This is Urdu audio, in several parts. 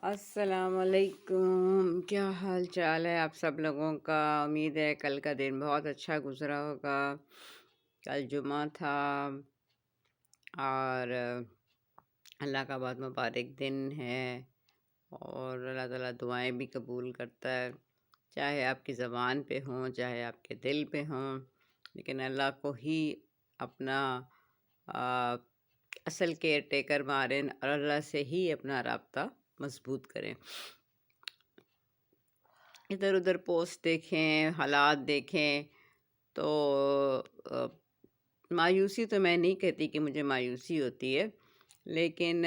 السلام علیکم، کیا حال چال ہے آپ سب لوگوں کا؟ امید ہے کل کا دن بہت اچھا گزرا ہوگا۔ کل جمعہ تھا اور اللہ کا بہت مبارک دن ہے، اور اللہ تعالیٰ دعائیں بھی قبول کرتا ہے، چاہے آپ کی زبان پہ ہوں چاہے آپ کے دل پہ ہوں، لیکن اللہ کو ہی اپنا آ، اصل کیئر ٹیکر مانیں اور اللہ سے ہی اپنا رابطہ مضبوط کریں۔ ادھر ادھر پوسٹ دیکھیں، حالات دیکھیں تو مایوسی تو میں نہیں کہتی کہ مجھے مایوسی ہوتی ہے، لیکن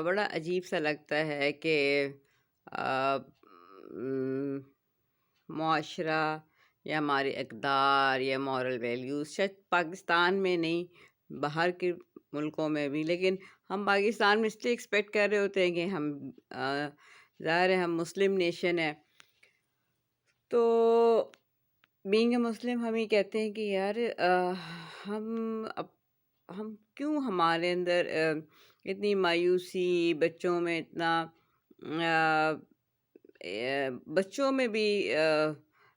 بڑا عجیب سا لگتا ہے کہ آ، م، معاشرہ یا ہمارے اقدار یا مورل ویلیوز شاید پاکستان میں نہیں، باہر کے ملکوں میں بھی، لیکن ہم پاکستان میں اس لیے ایکسپیکٹ کر رہے ہوتے ہیں کہ ہم ظاہر ہے ہم مسلم نیشن ہے، تو بینگ اے مسلم ہم یہ کہتے ہیں کہ یار ہم ہم کیوں ہمارے اندر اتنی مایوسی، بچوں میں اتنا بچوں میں بھی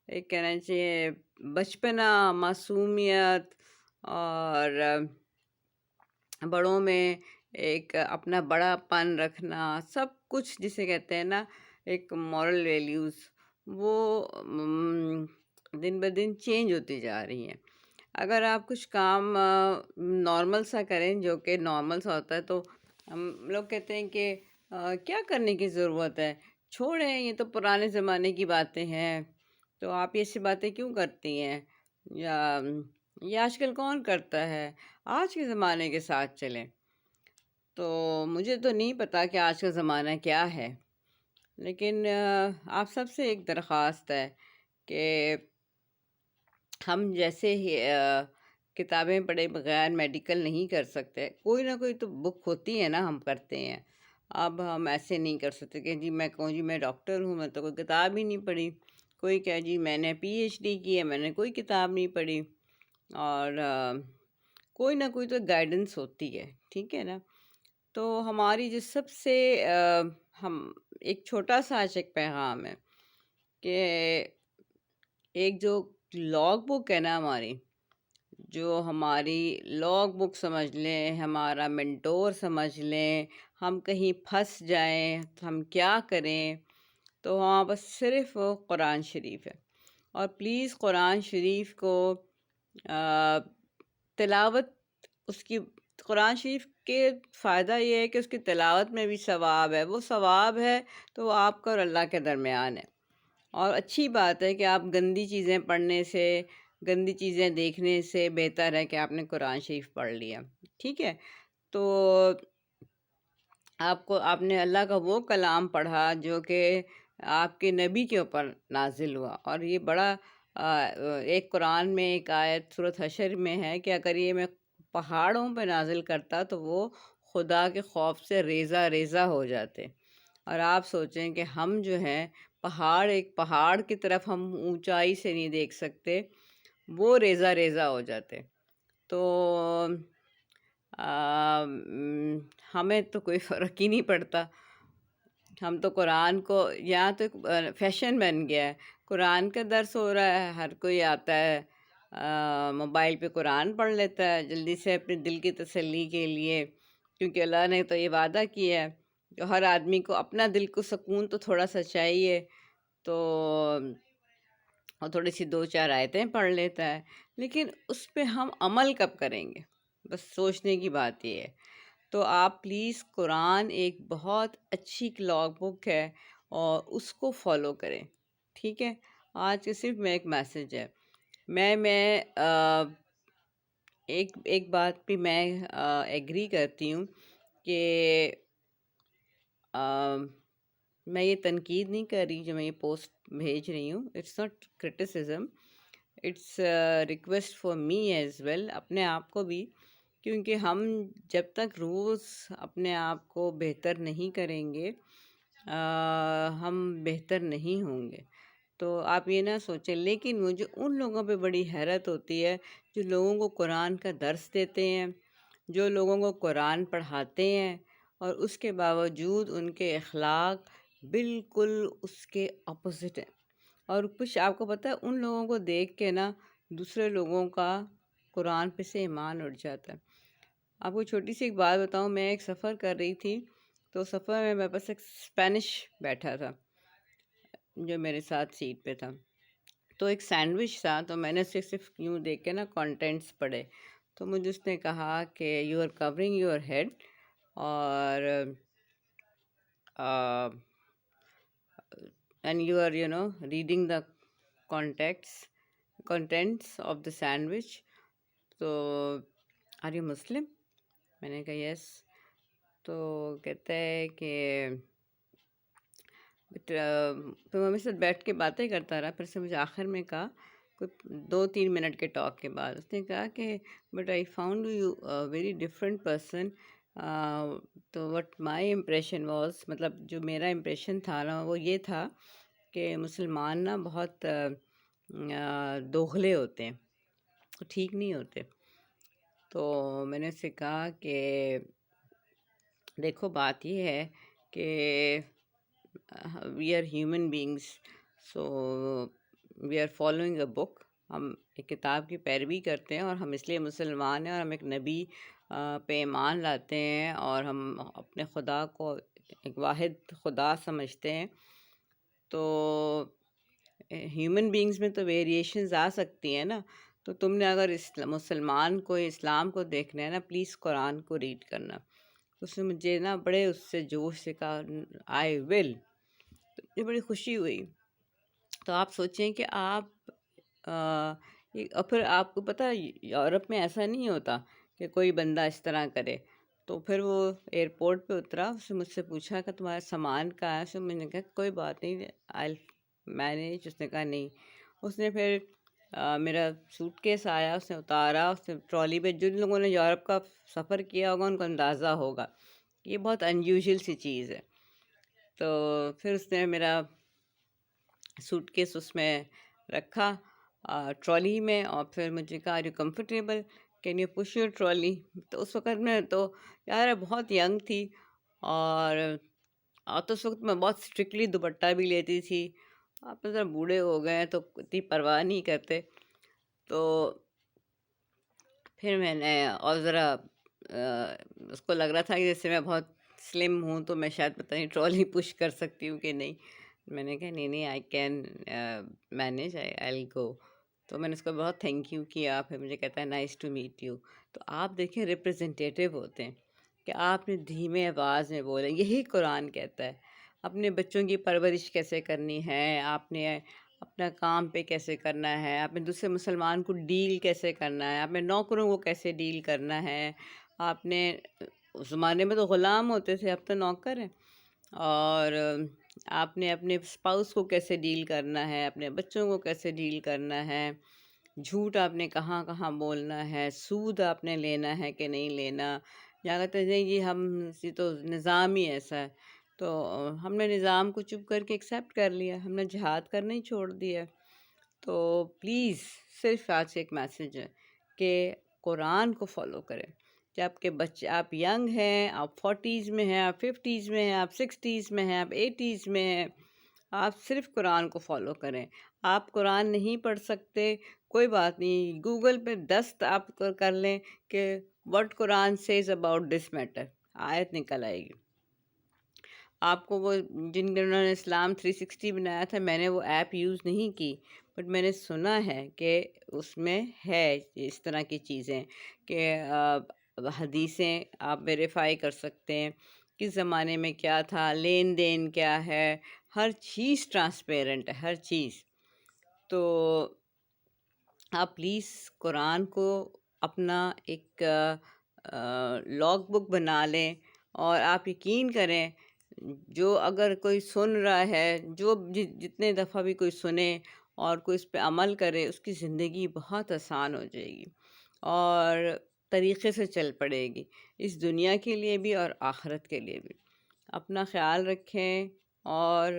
ایک کہنا چاہیے بچپنا، معصومیت، اور بڑوں میں ایک اپنا بڑا پن رکھنا، سب کچھ جسے کہتے ہیں نا ایک مورل ویلیوز، وہ دن بدن چینج ہوتی جا رہی ہیں۔ اگر آپ کچھ کام نارمل سا کریں، جو کہ نارمل سا ہوتا ہے، تو ہم لوگ کہتے ہیں کہ کیا کرنے کی ضرورت ہے، چھوڑیں، یہ تو پرانے زمانے کی باتیں ہیں، تو آپ یہ ایسی باتیں کیوں کرتی ہیں، یا یہ آج کل کون کرتا ہے، آج کے زمانے کے ساتھ چلیں۔ تو مجھے تو نہیں پتا کہ آج کا زمانہ کیا ہے، لیکن آپ سب سے ایک درخواست ہے کہ ہم جیسے ہی کتابیں پڑھے بغیر میڈیکل نہیں کر سکتے، کوئی نہ کوئی تو بک ہوتی ہے نا، ہم پڑھتے ہیں۔ اب ہم ایسے نہیں کر سکتے کہ جی میں کہوں جی میں ڈاکٹر ہوں، میں تو کوئی کتاب ہی نہیں پڑھی، کوئی کہے جی میں نے پی ایچ ڈی کی ہے، میں نے کوئی کتاب نہیں پڑھی، اور کوئی نہ کوئی تو گائیڈنس ہوتی ہے، ٹھیک ہے نا۔ تو ہماری جو سب سے ہم ایک چھوٹا سا آج ایک پیغام ہے کہ ایک جو لاگ بک ہے نا ہماری، جو ہماری لاگ بک سمجھ لیں، ہمارا منٹور سمجھ لیں، ہم کہیں پھنس جائیں ہم کیا کریں، تو وہاں بس صرف وہ قرآن شریف ہے۔ اور پلیز قرآن شریف کو تلاوت، اس کی قرآن شریف کے فائدہ یہ ہے کہ اس کی تلاوت میں بھی ثواب ہے، وہ ثواب ہے تو وہ آپ کا اور اللہ کے درمیان ہے۔ اور اچھی بات ہے کہ آپ گندی چیزیں پڑھنے سے، گندی چیزیں دیکھنے سے بہتر ہے کہ آپ نے قرآن شریف پڑھ لیا، ٹھیک ہے۔ تو آپ نے اللہ کا وہ کلام پڑھا جو کہ آپ کے نبی کے اوپر نازل ہوا، اور یہ بڑا ایک قرآن میں ایک آیت سورۃ حشر میں ہے کہ اگر یہ میں پہاڑوں پہ نازل کرتا تو وہ خدا کے خوف سے ریزہ ریزہ ہو جاتے۔ اور آپ سوچیں کہ ہم جو ہیں ایک پہاڑ کی طرف ہم اونچائی سے نہیں دیکھ سکتے، وہ ریزہ ریزہ ہو جاتے۔ تو ہمیں تو کوئی فرق ہی نہیں پڑتا، ہم تو قرآن کو، یہاں تو فیشن بن گیا ہے، قرآن کا درس ہو رہا ہے، ہر کوئی آتا ہے موبائل پہ قرآن پڑھ لیتا ہے جلدی سے اپنے دل کی تسلی کے لیے، کیونکہ اللہ نے تو یہ وعدہ کیا ہے کہ ہر آدمی کو اپنا دل کو سکون تو تھوڑا سا چاہیے، تو اور تھوڑی سی دو چار آیتیں پڑھ لیتا ہے، لیکن اس پہ ہم عمل کب کریں گے، بس سوچنے کی بات یہ ہے۔ تو آپ پلیز قرآن ایک بہت اچھی لاگ بک ہے، اور اس کو فالو کریں، ٹھیک ہے۔ آج کے صرف میں ایک میسج ہے، میں ایک بات پہ میں ایگری کرتی ہوں کہ میں یہ تنقید نہیں کر رہی جو میں یہ پوسٹ بھیج رہی ہوں، it's not criticism, it's request for me as well, اپنے آپ کو بھی، کیونکہ ہم جب تک روز اپنے آپ کو بہتر نہیں کریں گے ہم بہتر نہیں ہوں گے۔ تو آپ یہ نہ سوچیں، لیکن مجھے ان لوگوں پہ بڑی حیرت ہوتی ہے جو لوگوں کو قرآن کا درس دیتے ہیں، جو لوگوں کو قرآن پڑھاتے ہیں، اور اس کے باوجود ان کے اخلاق بالکل اس کے اپوزٹ ہیں. اور کچھ آپ کو پتہ ہے ان لوگوں کو دیکھ کے نا دوسرے لوگوں کا قرآن پہ سے ایمان اٹھ جاتا ہے. آپ کو چھوٹی سی ایک بات بتاؤں، میں ایک سفر کر رہی تھی، تو سفر میں میرے پاس ایک اسپینش بیٹھا تھا جو میرے ساتھ سیٹ پہ تھا. تو ایک سینڈوچ تھا، تو میں نے اسے صرف یوں دیکھ کے نا کانٹینٹس پڑھے. تو مجھے اس نے کہا کہ you are covering your head اور and you are reading the contents of the sandwich. تو آر یو مسلم؟ میں نے کہا یس. تو کہتا ہے کہ پھر ممی سے بیٹھ کے باتیں کرتا رہا. پھر سے مجھے آخر میں کہا، کوئی 2-3 منٹ کے ٹاک کے بعد اس نے کہا کہ but I found you very different person. تو وٹ مائی امپریشن واز، مطلب جو میرا امپریشن تھا نا وہ یہ تھا کہ مسلمان نا بہت دوغلے ہوتے ہیں، ٹھیک نہیں ہوتے. تو میں نے اس سے کہا کہ دیکھو بات یہ ہے کہ we are human beings, so we are following a book. ہم ایک کتاب کی پیروی کرتے ہیں اور ہم اس لیے مسلمان ہیں اور ہم ایک نبی پہ ایمان لاتے ہیں اور ہم اپنے خدا کو ایک واحد خدا سمجھتے ہیں. تو ہیومن بینگز میں تو ویریشنز آ سکتی ہیں نا. تو تم نے اگر مسلمان کو اسلام کو دیکھنا ہے نا، پلیز قرآن کو ریڈ کرنا. اس نے مجھے نا بڑے اس سے جوش سے کہا آئی ول. مجھے بڑی خوشی ہوئی. تو آپ سوچیں کہ آپ اور پھر آپ کو پتہ یورپ میں ایسا نہیں ہوتا کہ کوئی بندہ اس طرح کرے. تو پھر وہ ایئرپورٹ پہ اترا، اس نے مجھ سے پوچھا کہ تمہارا سامان کہاں ہے. اس میں نے کہا کوئی بات نہیں، آئی مینیج. اس نے کہا نہیں. اس نے پھر میرا سوٹ کیس آیا، اس نے اتارا، اس نے ٹرالی پہ. جن لوگوں نے یورپ کا سفر کیا ہوگا ان کو اندازہ ہوگا، یہ بہت انیوژل سی چیز ہے. تو پھر اس نے میرا سوٹ کیس اس میں رکھا ٹرالی میں، اور پھر مجھے کہا are you comfortable, can you push your trolley. تو اس وقت میں تو یار بہت ینگ تھی، اور تو اس وقت میں بہت اسٹرکٹلی دوپٹہ بھی لیتی تھی. آپ تو ذرا بوڑھے ہو گئے ہیں تو اتنی پرواہ نہیں کرتے. تو پھر میں نے اور ذرا اس کو لگ رہا تھا کہ جیسے میں بہت سلم ہوں تو میں شاید پتہ نہیں ٹرالی پش کر سکتی ہوں کہ نہیں. میں نے کہا نہیں آئی کین مینیج، آئی گو. تو میں نے اس کو بہت تھینک یو کیا. پھر مجھے کہتا ہے نائس ٹو میٹ یو. تو آپ دیکھیں ریپرزنٹیٹیو ہوتے ہیں کہ آپ نے دھیمے آواز میں بولیں. یہی قرآن کہتا ہے. اپنے بچوں کی پرورش کیسے کرنی ہے، آپ نے اپنا کام پہ کیسے کرنا ہے، آپ نے دوسرے مسلمان کو ڈیل کیسے کرنا ہے، آپ نے نوکروں کو کیسے ڈیل کرنا ہے. آپ نے اس زمانے میں تو غلام ہوتے تھے، اب تو نوکر ہیں. اور آپ نے اپنے اسپاؤس کو کیسے ڈیل کرنا ہے، اپنے بچوں کو کیسے ڈیل کرنا ہے. جھوٹ آپ نے کہاں کہاں بولنا ہے، سود آپ نے لینا ہے کہ نہیں لینا. یا کہتے ہیں نہیں جی ہم یہ تو نظام ہی ایسا ہے. تو ہم نے نظام کو چپ کر کے ایکسیپٹ کر لیا، ہم نے جہاد کرنا ہی چھوڑ دیا. تو پلیز صرف آج ایک میسیج ہے کہ قرآن کو فالو کریں. کہ آپ کے بچے، آپ ینگ ہیں، آپ 40s میں ہیں، آپ 50s میں ہیں، آپ 60s میں ہیں، آپ 80s میں ہیں، آپ صرف قرآن کو فالو کریں. آپ قرآن نہیں پڑھ سکتے کوئی بات نہیں، گوگل پہ 10 آپ کر لیں کہ what Quran says about this matter، آیت نکل آئے گی. آپ کو وہ جنہوں نے اسلام 360 بنایا تھا، میں نے وہ ایپ یوز نہیں کی، بٹ میں نے سنا ہے کہ اس میں ہے اس طرح کی چیزیں کہ حدیثیں آپ ویریفائی کر سکتے ہیں کس زمانے میں کیا تھا، لین دین کیا ہے، ہر چیز ٹرانسپیرنٹ ہے، ہر چیز. تو آپ پلیز قرآن کو اپنا ایک لاگ بک بنا لیں. اور آپ یقین کریں، جو اگر کوئی سن رہا ہے، جو جتنے دفعہ بھی کوئی سنے اور کوئی اس پہ عمل کرے، اس کی زندگی بہت آسان ہو جائے گی اور طریقے سے چل پڑے گی، اس دنیا کے لیے بھی اور آخرت کے لیے بھی. اپنا خیال رکھیں. اور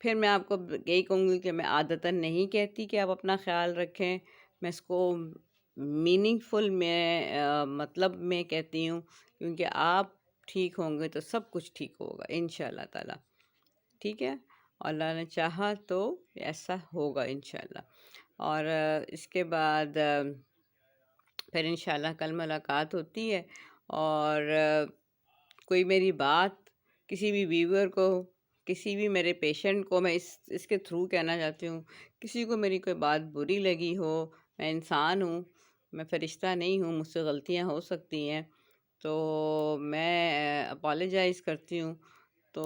پھر میں آپ کو یہی کہوں گی کہ میں عادتاً نہیں کہتی کہ آپ اپنا خیال رکھیں، میں اس کو میننگ فل میں مطلب میں کہتی ہوں، کیونکہ آپ ٹھیک ہوں گے تو سب کچھ ٹھیک ہوگا انشاءاللہ تعالیٰ. ٹھیک ہے، اللہ نے چاہا تو ایسا ہوگا انشاءاللہ. اور اس کے بعد پھر انشاءاللہ کل ملاقات ہوتی ہے. اور کوئی میری بات کسی بھی ویور کو، کسی بھی میرے پیشنٹ کو میں اس کے تھرو کہنا چاہتی ہوں، کسی کو میری کوئی بات بری لگی ہو، میں انسان ہوں، میں فرشتہ نہیں ہوں، مجھ سے غلطیاں ہو سکتی ہیں، تو میں اپالوجائز کرتی ہوں. تو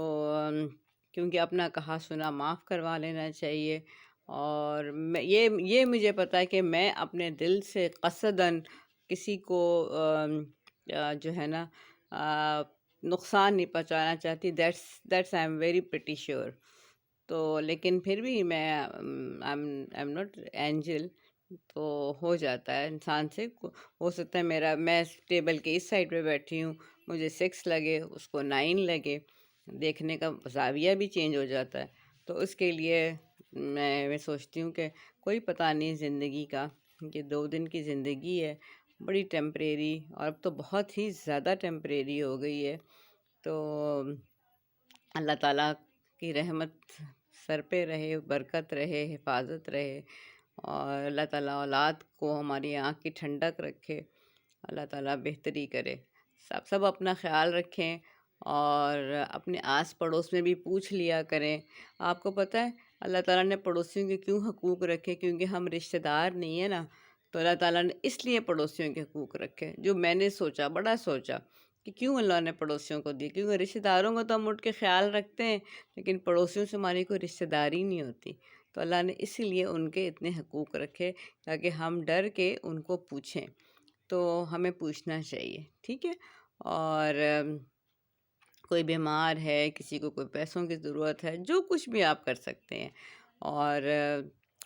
کیونکہ اپنا کہا سنا معاف کروا لینا چاہیے. اور یہ مجھے پتہ ہے کہ میں اپنے دل سے قصداً کسی کو جو ہے نا نقصان نہیں پہنچانا چاہتی. That's I am very pretty sure. تو لیکن پھر بھی میں آئی ایم ناٹ اینجل، تو ہو جاتا ہے انسان سے. ہو سکتا ہے میں ٹیبل کے اس سائڈ پہ بیٹھی ہوں، مجھے 6 لگے، اس کو 9 لگے، دیکھنے کا زاویہ بھی چینج ہو جاتا ہے. تو اس کے لیے میں سوچتی ہوں کہ کوئی پتہ نہیں زندگی کا، کہ 2 دن کی زندگی ہے، بڑی ٹیمپریری، اور اب تو بہت ہی زیادہ ٹیمپریری ہو گئی ہے. تو اللہ تعالیٰ کی رحمت سر پہ رہے، برکت رہے، حفاظت رہے، اور اللہ تعالیٰ اولاد کو ہماری آنکھ کی ٹھنڈک رکھے، اللہ تعالیٰ بہتری کرے. سب اپنا خیال رکھیں، اور اپنے آس پڑوس میں بھی پوچھ لیا کریں. آپ کو پتہ ہے اللہ تعالیٰ نے پڑوسیوں کے کیوں حقوق رکھے؟ کیونکہ ہم رشتہ دار نہیں ہیں نا، تو اللہ تعالیٰ نے اس لیے پڑوسیوں کے حقوق رکھے. جو میں نے سوچا، بڑا سوچا کہ کیوں اللہ نے پڑوسیوں کو دی، کیونکہ رشتہ داروں کو تو ہم اٹھ کے خیال رکھتے ہیں، لیکن پڑوسیوں سے ہماری کوئی رشتہ داری نہیں ہوتی. تو اللہ نے اسی لیے ان کے اتنے حقوق رکھے، تاکہ ہم ڈر کے ان کو پوچھیں. تو ہمیں پوچھنا چاہیے، ٹھیک ہے. اور کوئی بیمار ہے، کسی کو کوئی پیسوں کی ضرورت ہے، جو کچھ بھی آپ کر سکتے ہیں. اور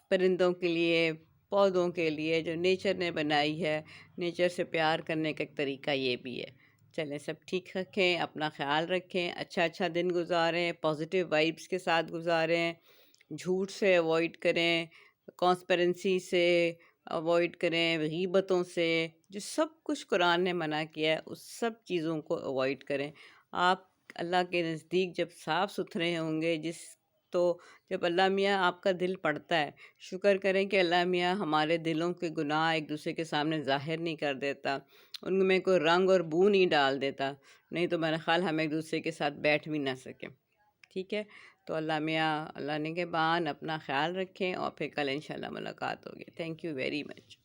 پرندوں کے لیے، پودوں کے لیے جو نیچر نے بنائی ہے، نیچر سے پیار کرنے کا ایک طریقہ یہ بھی ہے. چلیں، سب ٹھیک رکھیں، اپنا خیال رکھیں، اچھا دن گزاریں، پازیٹیو وائبس کے ساتھ گزاریں، جھوٹ سے اوائڈ کریں، کانسپیرنسی سے اوائڈ کریں، غیبتوں سے، جو سب کچھ قرآن نے منع کیا ہے اس سب چیزوں کو اوائڈ کریں. آپ اللہ کے نزدیک جب صاف ستھرے ہوں گے، تو جب اللہ میاں آپ کا دل پڑتا ہے، شکر کریں کہ اللہ میاں ہمارے دلوں کے گناہ ایک دوسرے کے سامنے ظاہر نہیں کر دیتا، ان میں کوئی رنگ اور بو نہیں ڈال دیتا، نہیں تو میرا خیال ہم ایک دوسرے کے ساتھ بیٹھ بھی نہ سکیں. ٹھیک ہے، تو اللہ میاں اللہ نگہبان، اپنا خیال رکھیں، اور پھر کل انشاءاللہ ملاقات ہوگی. Thank you very much.